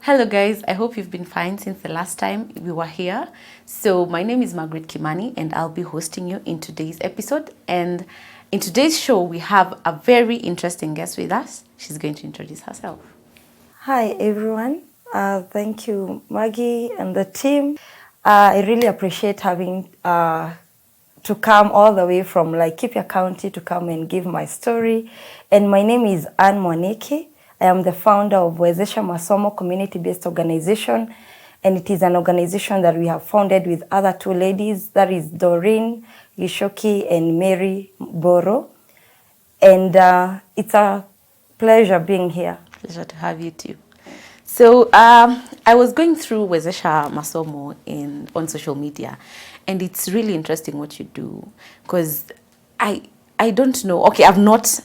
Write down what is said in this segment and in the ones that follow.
Hello guys, I hope you've been fine since the last time we were here. So my name is Margaret Kimani and I'll be hosting you in today's episode. And in today's show, we have a very interesting guest with us. She's going to introduce herself. Hi everyone. Thank you, Maggie and the team. I really appreciate having to come all the way from Laikipia County to come and give my story. And my name is Ann Mwaniki. I am the founder of Wezesha Masomo community-based organization, and it is an organization that we have founded with other two ladies, that is Doreen Gishoki and Mary Boro. And it's a pleasure being here. Pleasure to have you too. So I was going through Wezesha Masomo on social media, and it's really interesting what you do, because I don't know. Okay, I've not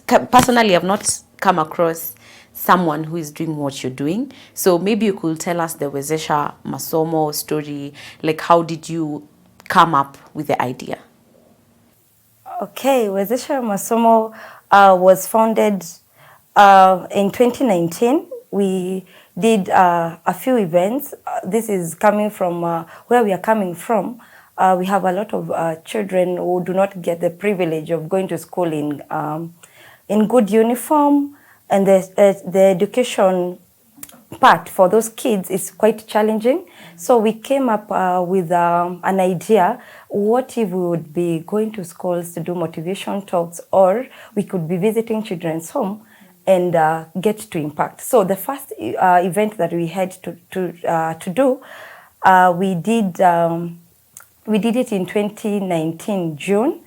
come across someone who is doing what you're doing. So maybe you could tell us the Wezesha Masomo story, like how did you come up with the idea? Okay, Wezesha Masomo was founded in 2019. We did a few events. This is coming from where we are coming from. We have a lot of children who do not get the privilege of going to school in good uniform, and the education part for those kids is quite challenging. So we came up with an idea. What if we would be going to schools to do motivation talks, or we could be visiting children's home and get to impact? So the first event that we had to do, we did it in 2019 June,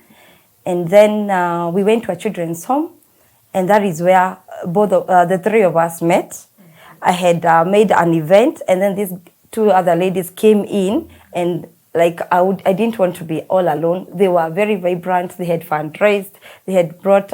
and then we went to a children's home, and that is where both the three of us met. I had made an event, and then these two other ladies came in, and I didn't want to be all alone. They were very vibrant. They had fundraised. They had brought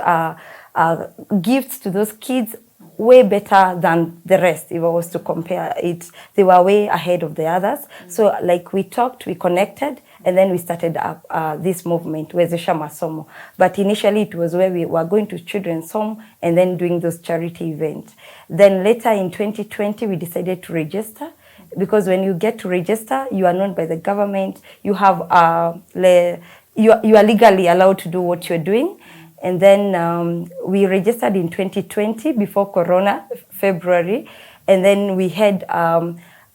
gifts to those kids way better than the rest. If I was to compare it, they were way ahead of the others. So we talked, we connected, and then we started up this movement, Wezesha Masomo. But initially it was where we were going to children's home and then doing those charity events. Then later in 2020, we decided to register, because when you get to register, you are known by the government. You have you are legally allowed to do what you're doing. And then we registered in 2020 before Corona, February. And then we had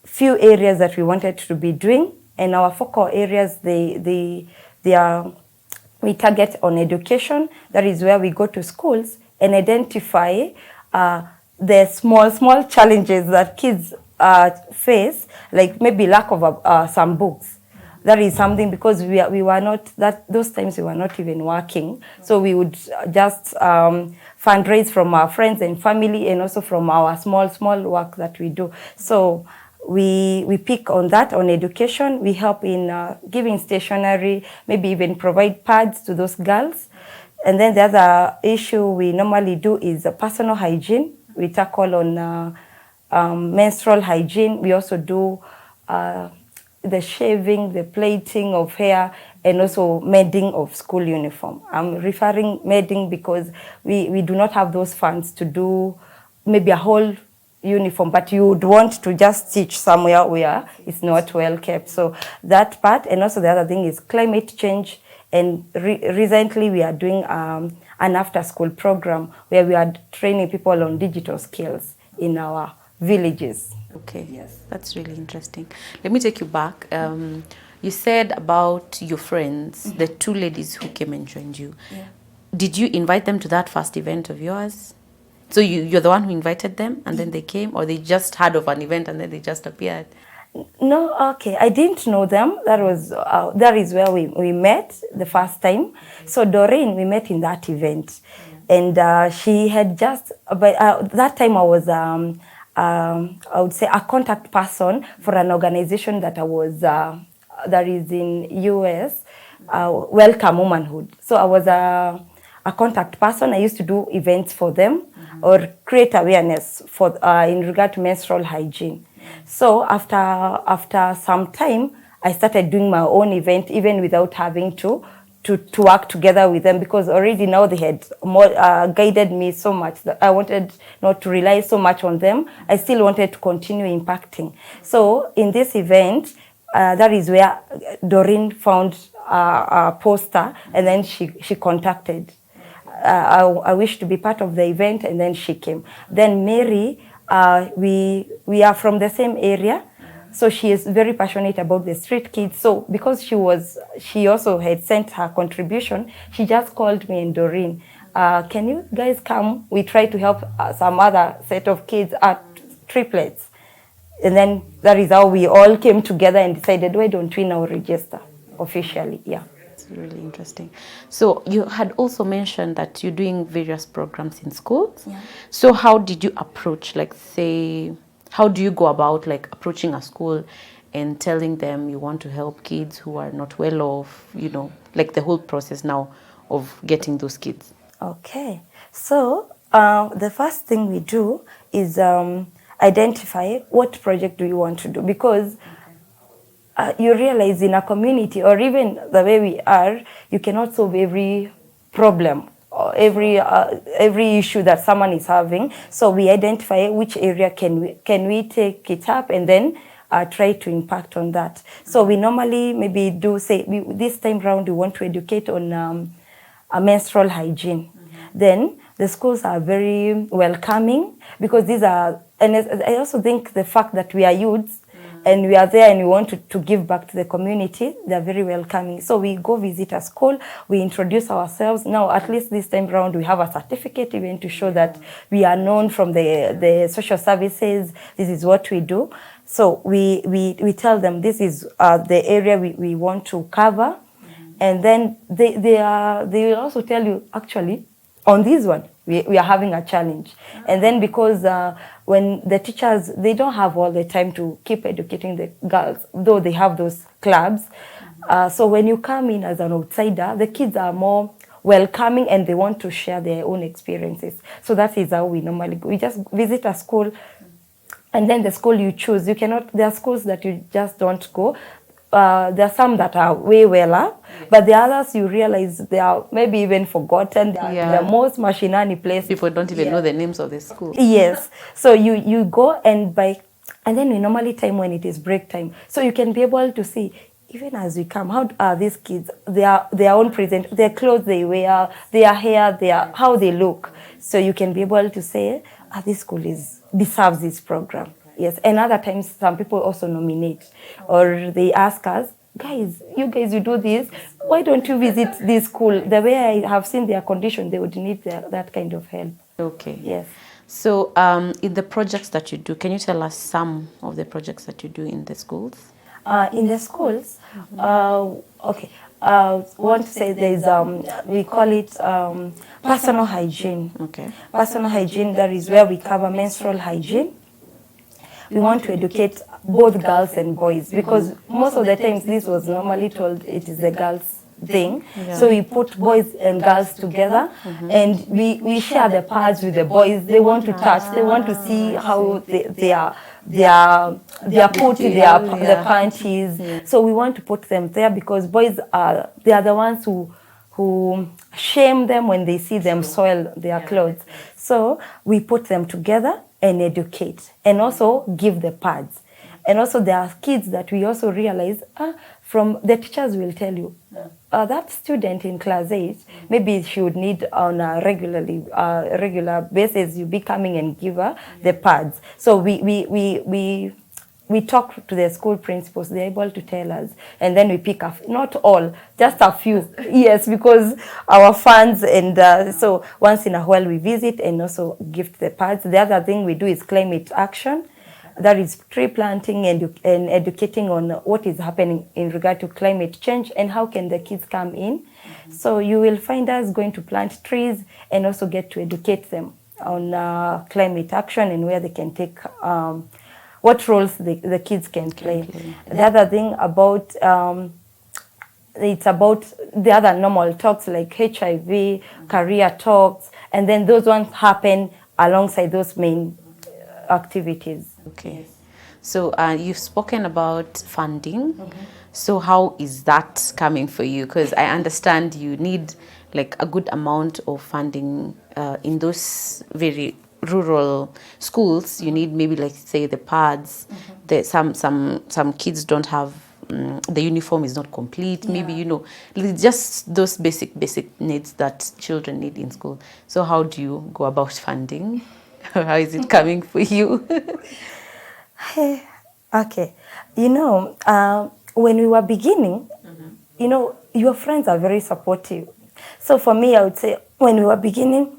few areas that we wanted to be doing. And our focal areas, we target on education. That is where we go to schools and identify the small challenges that kids face, like maybe lack of some books. That is something, because we were not, those times we were not even working. So we would just fundraise from our friends and family, and also from our small work that we do. So we pick on that, on education. We help in giving stationery, maybe even provide pads to those girls. And then the other issue we normally do is personal hygiene. We tackle on menstrual hygiene. We also do the shaving, the plaiting of hair, and also mending of school uniform. I'm referring mending because we do not have those funds to do maybe a whole uniform, but you would want to just stitch somewhere where it's not well kept. So that part, and also the other thing is climate change. And recently we are doing an after-school program where we are training people on digital skills in our villages. Okay, yes, that's really interesting. Let me take you back. You said about your friends, the two ladies who came and joined you. Yeah. Did you invite them to that first event of yours? So you're the one who invited them, and then they came, or they just heard of an event and then they just appeared? No, okay. I didn't know them. That is where we met the first time. So Doreen, we met in that event, and she had just. But that time I was I would say a contact person for an organization that that is in US, Welcome Womanhood. So I was a contact person. I used to do events for them, or create awareness for in regard to menstrual hygiene. So after some time, I started doing my own event, even without having to to work together with them, because already now they had more guided me so much that I wanted not to rely so much on them. I still wanted to continue impacting. So in this event, that is where Doreen found a poster, and then she contacted. I wished to be part of the event, and then she came. Then Mary, we are from the same area, so she is very passionate about the street kids. So because she also had sent her contribution, she just called me and Doreen, can you guys come? We try to help some other set of kids at triplets. And then that is how we all came together and decided, why don't we now register officially? Yeah. It's really interesting. So you had also mentioned that you're doing various programs in schools. Yeah. So how did you approach, like, say, how do you go about like approaching a school and telling them you want to help kids who are not well off, you know, like the whole process now of getting those kids? Okay. So the first thing we do is identify what project do you want to do, because you realize in a community, or even the way we are, you cannot solve every problem or every issue that someone is having. So we identify which area can we take it up, and then try to impact on that. So we normally maybe do say this time round we want to educate on a menstrual hygiene. Then the schools are very welcoming, because these are, and I also think the fact that we are youths and we are there and we want to give back to the community, they're very welcoming. So we go visit a school, we introduce ourselves. Now, at least this time round, we have a certificate even to show that we are known from the social services. This is what we do. So we tell them this is the area we want to cover. And then they will also tell you, actually, on this one, we are having a challenge. And then because when the teachers, they don't have all the time to keep educating the girls, though they have those clubs. So when you come in as an outsider, the kids are more welcoming and they want to share their own experiences. So that is how we normally go. We just visit a school, and then the school you choose. You cannot, there are schools that you just don't go. There are some that are way well, but the others you realize they are maybe even forgotten. They are the most machinani place. People don't even know the names of the school. Yes. So you go and then we normally time when it is break time. So you can be able to see, even as we come, how are these kids, their own present, their clothes they wear, their hair, how they look. So you can be able to say, this school deserves this program. Yes, and other times some people also nominate, or they ask us, you do this, why don't you visit this school? The way I have seen their condition, they would need that kind of help. Okay. Yes. So in the projects that you do, can you tell us some of the projects that you do in the schools? In the schools, okay. Want to say there's we call it personal hygiene. Okay. Personal hygiene, that is where we cover menstrual hygiene. We want to educate both girls and boys, because most of the times this was normally told it is the girls thing. Yeah. So we put boys and girls together, and we share the pads with the boys. They want to touch, they want to see how they are putting their panties. Yeah. So we want to put them there, because boys they are the ones who shame them when they see them soil their clothes. So we put them together and educate, and also give the pads. And also there are kids that we also realize, from the teachers will tell you, that student in class 8, maybe she would need on a regular basis, you be coming and give her the pads. So we talk to the school principals, they're able to tell us, and then we pick up, not all, just a few. Yes, because our funds, and so once in a while we visit and also gift the pads. The other thing we do is climate action. That is tree planting and educating on what is happening in regard to climate change and how can the kids come in. So you will find us going to plant trees and also get to educate them on climate action and where they can take what roles the kids can play. The other thing about, it's about the other normal talks like HIV, career talks, and then those ones happen alongside those main activities. Okay. So you've spoken about funding. So how is that coming for you? Because I understand you need like a good amount of funding in those very rural schools. You need maybe like say the pads. Some kids don't have the uniform is not complete. Maybe just those basic needs that children need in school. So how do you go about funding? How is it coming for you? Okay. When we were beginning, your friends are very supportive. So for me, I would say when we were beginning,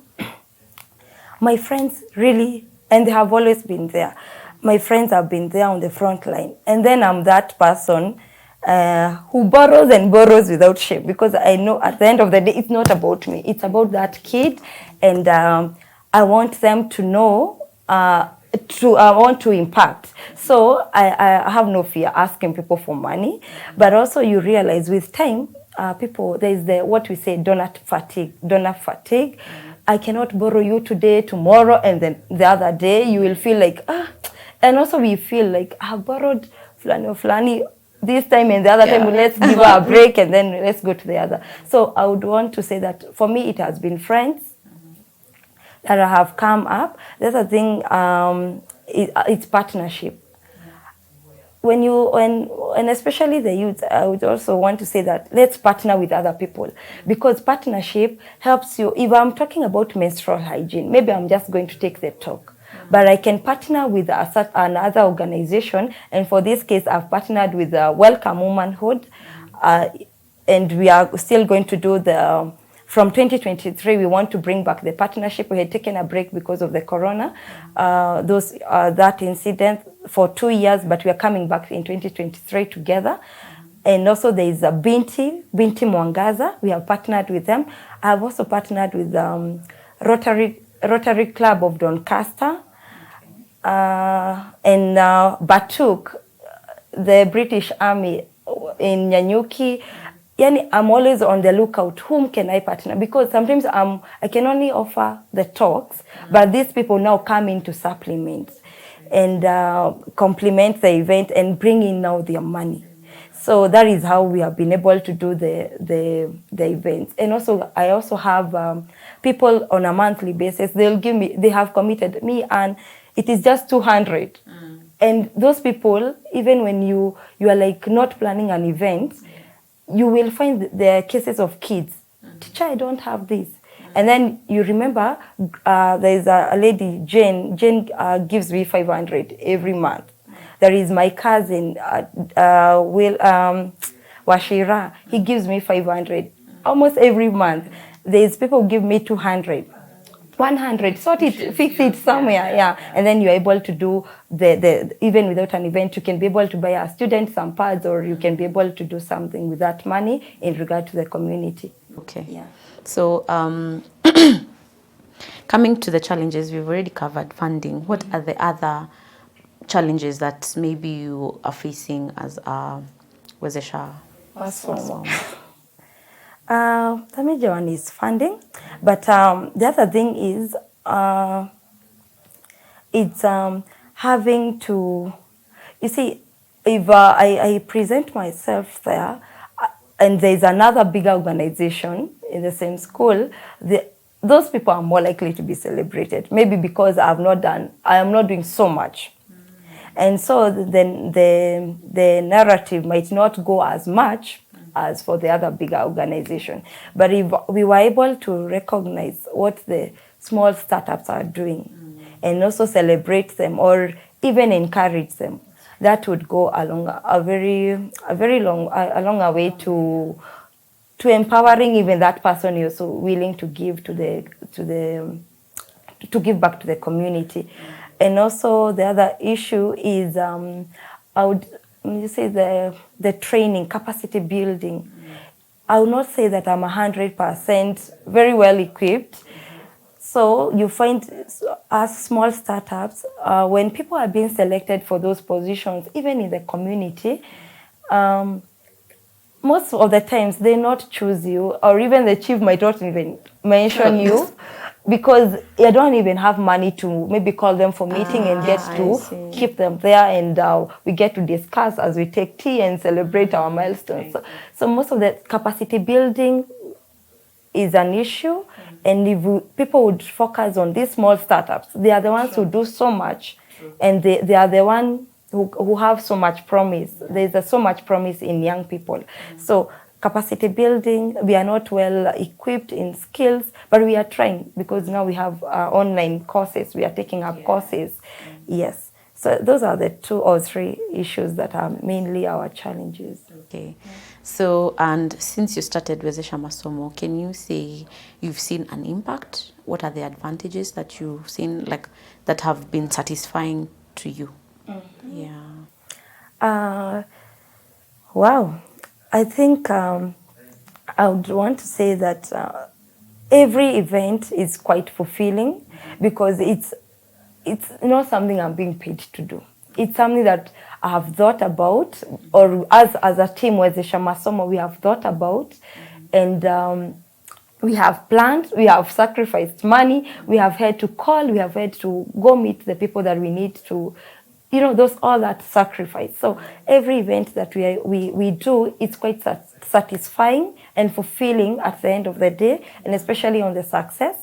my friends really, and they have always been there. My friends have been there on the front line. And then I'm that person who borrows and borrows without shame, because I know at the end of the day, it's not about me. It's about that kid. And I want them to know, I want to impact. So I have no fear asking people for money. But also you realize with time, people, there is what we say, donor fatigue. I cannot borrow you today, tomorrow, and then the other day you will feel like, and also we feel like I borrowed flani this time, and the other time let's give her a break and then let's go to the other. So I would want to say that for me it has been friends that have come up. The other thing, it's partnership. When especially the youth, I would also want to say that let's partner with other people, because partnership helps you. If I'm talking about menstrual hygiene, maybe I'm just going to take the talk, but I can partner with another organization. And for this case, I've partnered with Welcome Womanhood, and we are still going to do from 2023, we want to bring back the partnership. We had taken a break because of the corona, that incident for 2 years, but we are coming back in 2023 together. And also there is a Binti Mwangaza. We have partnered with them. I have also partnered with Rotary Club of Doncaster, and Batuk, the British Army in Nyanyuki. Yani, I'm always on the lookout. Whom can I partner? Because sometimes I can only offer the talks, but these people now come in to supplement and complement the event and bring in now their money. So that is how we have been able to do the events. And also, I also have people on a monthly basis. They have committed me, and it is just 200. And those people, even when you are like not planning an event, you will find the cases of kids. Teacher, I don't have this. And then you remember there is a lady, Jane. Jane gives me 500 every month. There is my cousin, Washira. He gives me 500 almost every month. There's people who give me 200. 100, sort it, fix it somewhere, and then you're able to do the even without an event, you can be able to buy a student some pads, or you can be able to do something with that money in regard to the community. Okay. Yeah. So coming to the challenges, we've already covered funding. What are the other challenges that maybe you are facing as a Wezesha Masomo? The major one is funding, but the other thing is it's having to, you see, if I present myself there, and there's another bigger organization in the same school, those people are more likely to be celebrated, maybe because I am not doing so much. And so then the narrative might not go as much as for the other bigger organization. But if we were able to recognize what the small startups are doing, and also celebrate them or even encourage them, that would go along a long way to empowering even that person you're so willing to give to give back to the community. And also the other issue is the training, capacity building. I will not say that I'm 100% very well equipped. So you find as small startups, when people are being selected for those positions, even in the community, most of the times they not choose you, or even the chief might not even mention you. because you don't even have money to maybe call them for meeting and get to keep them there, and we get to discuss as we take tea and celebrate our milestones. So most of the capacity building is an issue, and if people would focus on these small startups, they are the ones who do so much, and they are the ones who have so much promise. There's so much promise in young people. So capacity building, we are not well equipped in skills, but we are trying, because now we have online courses, we are taking up courses. Yes. So those are the 2 or 3 issues that are mainly our challenges. Okay. So, and since you started Wezesha Masomo, can you say you've seen an impact? What are the advantages that you've seen, like, that have been satisfying to you? Yeah. Wow. I think I would want to say that every event is quite fulfilling, because it's not something I'm being paid to do. It's something that I have thought about, or as a team, Wezesha Masomo, we have thought about, and we have planned, we have sacrificed money, we have had to call, we have had to go meet the people that we need to, all that sacrifice. So every event that we do, it's quite satisfying and fulfilling at the end of the day, and especially on the success.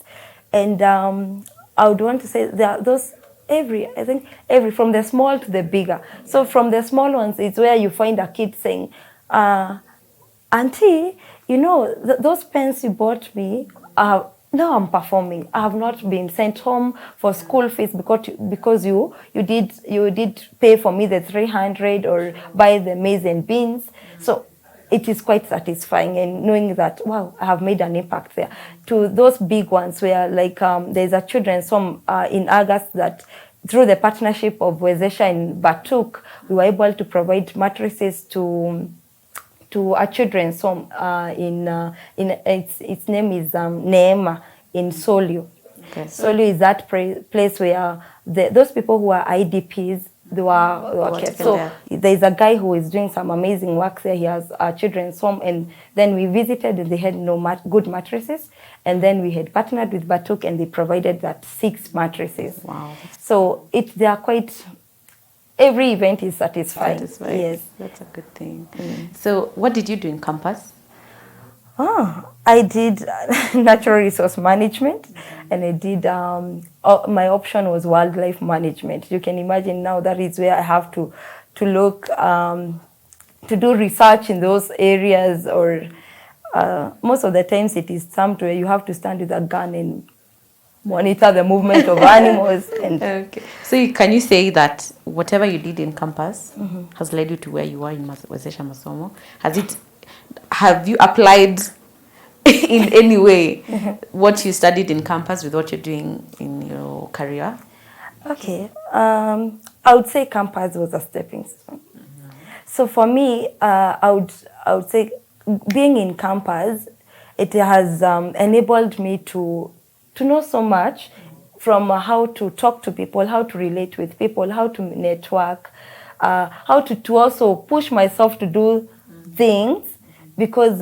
And I would want to say there are those every from the small to the bigger. So from the small ones, it's where you find a kid saying, "Auntie, those pens you bought me, now I'm performing. I have not been sent home for school fees because you did pay for me the 300 or buy the maize and beans." So it is quite satisfying, and knowing that, wow, I have made an impact there. To those big ones where, like, there's a children's home in August that, through the partnership of Wezesha in Batuk, we were able to provide mattresses to a children's home its name is Neema in Solio. Okay. Solio is that place where those people who are IDPs, they were kept. So there's a guy who is doing some amazing work there. He has a children's home, and then we visited, and they had no good mattresses, and then we had partnered with Batuk, and they provided that 6 mattresses. Wow. So they are quite. Every event is satisfying. Yes, that's a good thing. So what did you do in campus? I did natural resource management, and I did my option was wildlife management. You can imagine now that is where I have to look to do research in those areas, or most of the times it is somewhere you have to stand with a gun and monitor the movement of animals. And okay. So can you say that whatever you did in campus has led you to where you are in Wezesha Masomo? Have you applied in any way what you studied in campus with what you're doing in your career? Okay. I would say campus was a stepping stone. So for me, I would say being in campus, it has enabled me to know so much, from how to talk to people, how to relate with people, how to network, how to also push myself to do things, because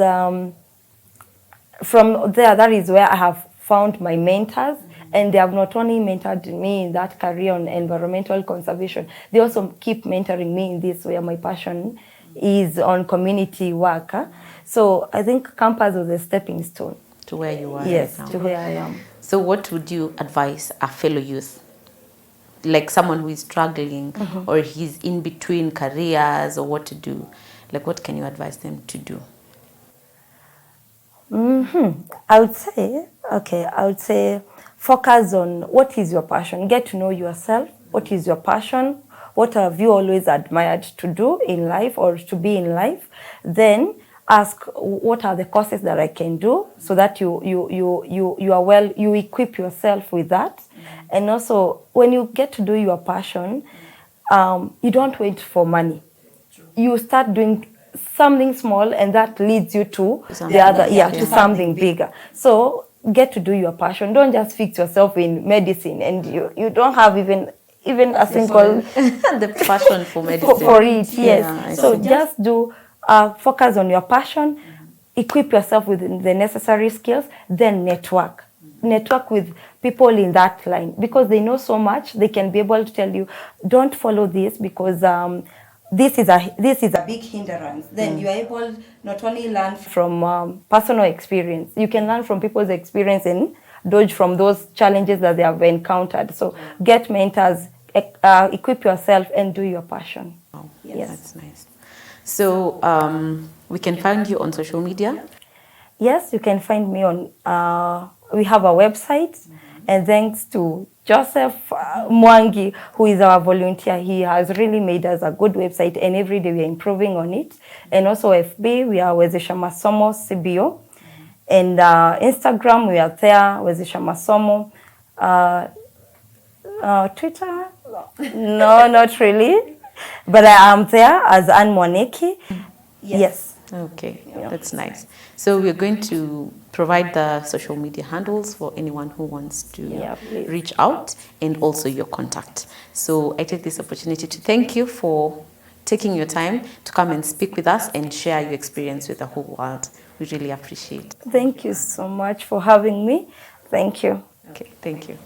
from there, that is where I have found my mentors, and they have not only mentored me in that career on environmental conservation, they also keep mentoring me in this, where my passion is on community work. So I think campus was a stepping stone to where you are. Yes, right now. to where I am. So what would you advise a fellow youth, like someone who is struggling or he's in between careers, or what to do? Like, what can you advise them to do? I would say focus on what is your passion. Get to know yourself. What is your passion? What have you always admired to do in life or to be in life? Then ask, what are the courses that I can do, so that you equip yourself with that. And also, when you get to do your passion, you don't wait for money. You start doing something small, and that leads you to to something bigger. So get to do your passion. Don't just fix yourself in medicine, and you don't have even a single the passion for medicine for it. Yes. Yeah, so just do focus on your passion, equip yourself with the necessary skills, then network. network with people in that line, because they know so much. They can be able to tell you, don't follow this because this is a big hindrance. Then you are able not only learn from personal experience, you can learn from people's experience and dodge from those challenges that they have encountered. So get mentors, equip yourself, and do your passion. Wow. Yes. That's nice. So we can find you on social media? Yes, you can find me on, we have a website, and thanks to Joseph Mwangi, who is our volunteer, he has really made us a good website, and every day we are improving on it. And also FB, we are Wezesha Masomo CBO. And Instagram, we are there, Wezesha Masomo. Twitter? No, not really. But I am there as Ann Mwaniki. Yes. Okay, that's nice. So we're going to provide the social media handles for anyone who wants to reach out, and also your contact. So I take this opportunity to thank you for taking your time to come and speak with us and share your experience with the whole world. We really appreciate it. Thank you so much for having me. Thank you. Okay, thank you.